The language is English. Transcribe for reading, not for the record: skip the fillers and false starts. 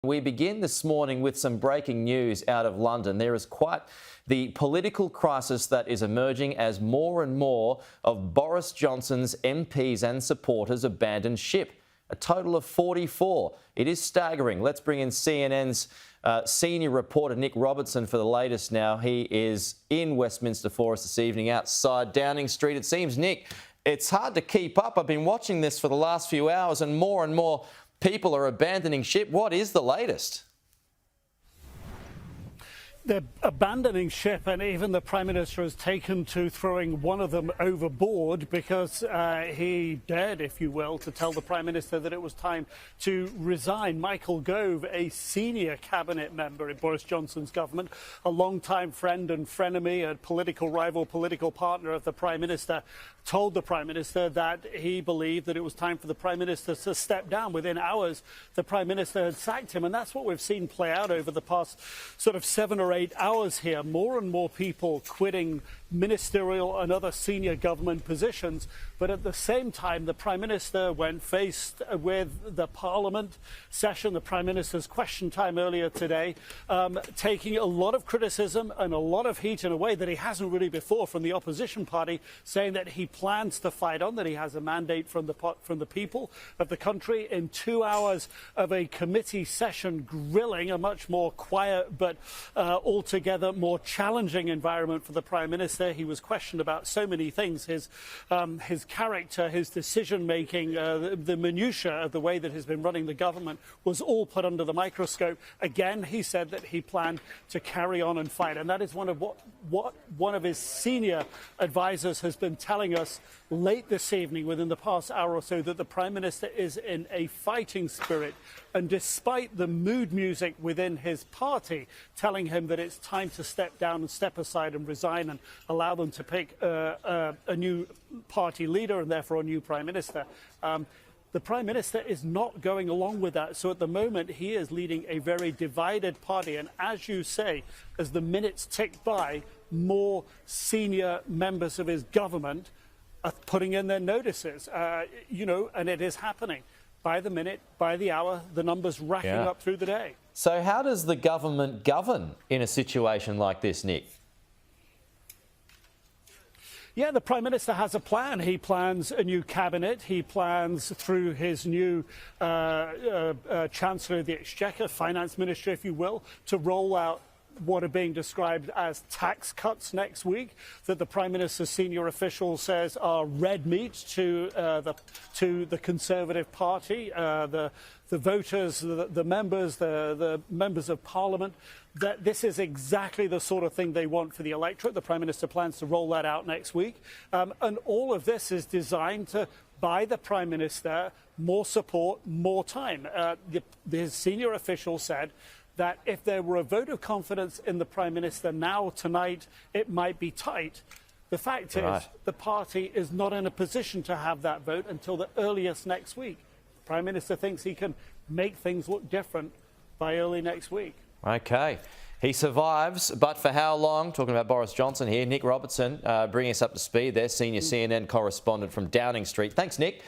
We begin this morning with some breaking news out of London. There is quite the political crisis that is emerging as more and more of Boris Johnson's MPs and supporters abandon ship. A total of 44. It is staggering. Let's bring in CNN's senior reporter Nic Robertson for the latest now. He is in Westminster for us this evening outside Downing Street. It seems, Nick, it's hard to keep up. I've been watching this for the last few hours and more people are abandoning ship. What is the latest? They're abandoning ship, and even the Prime Minister has taken to throwing one of them overboard because he dared, if you will, to tell the Prime Minister that it was time to resign. Michael Gove, a senior cabinet member in Boris Johnson's government, a long-time friend and frenemy, a political rival, political partner of the Prime Minister, told the Prime Minister that he believed that it was time for the Prime Minister to step down. Within hours, the Prime Minister had sacked him, and that's what we've seen play out over the past sort of 7 or 8 hours here. More and more people quitting ministerial and other senior government positions. But at the same time, the Prime Minister, when faced with the Parliament session, the Prime Minister's question time earlier today, taking a lot of criticism and a lot of heat in a way that he hasn't really before from the opposition party, saying that he plans to fight on, that he has a mandate from the people of the country. In 2 hours of a committee session grilling, a much more quiet but altogether more challenging environment for the Prime Minister. He was questioned about so many things, his character, his decision-making, the minutiae of the way that he's been running the government was all put under the microscope. Again, he said that he planned to carry on and fight, and that is one of what one of his senior advisors has been telling us late this evening, within the past hour or so, that the Prime Minister is in a fighting spirit. And despite the mood music within his party telling him that it's time to step down and step aside and resign and allow them to pick a new party leader and therefore a new Prime Minister, the Prime Minister is not going along with that. So at the moment, he is leading a very divided party. And as you say, as the minutes tick by, more senior members of his government are putting in their notices, and it is happening. By the minute, by the hour, the numbers racking up through the day. So how does the government govern in a situation like this, Nick? Yeah, the Prime Minister has a plan. He plans a new cabinet. He plans through his new Chancellor of the Exchequer, Finance Minister, if you will, to roll out what are being described as tax cuts next week, that the Prime Minister's senior official says are red meat to the Conservative Party, the voters, the members of Parliament, that this is exactly the sort of thing they want for the electorate. The Prime Minister plans to roll that out next week. And all of this is designed to buy the Prime Minister more support, more time. The senior official said that if there were a vote of confidence in the Prime Minister now, tonight, it might be tight. The fact is, the party is not in a position to have that vote until the earliest next week. The Prime Minister thinks he can make things look different by early next week. OK. He survives, but for how long? Talking about Boris Johnson here. Nic Robertson bringing us up to speed there, senior CNN correspondent from Downing Street. Thanks, Nick.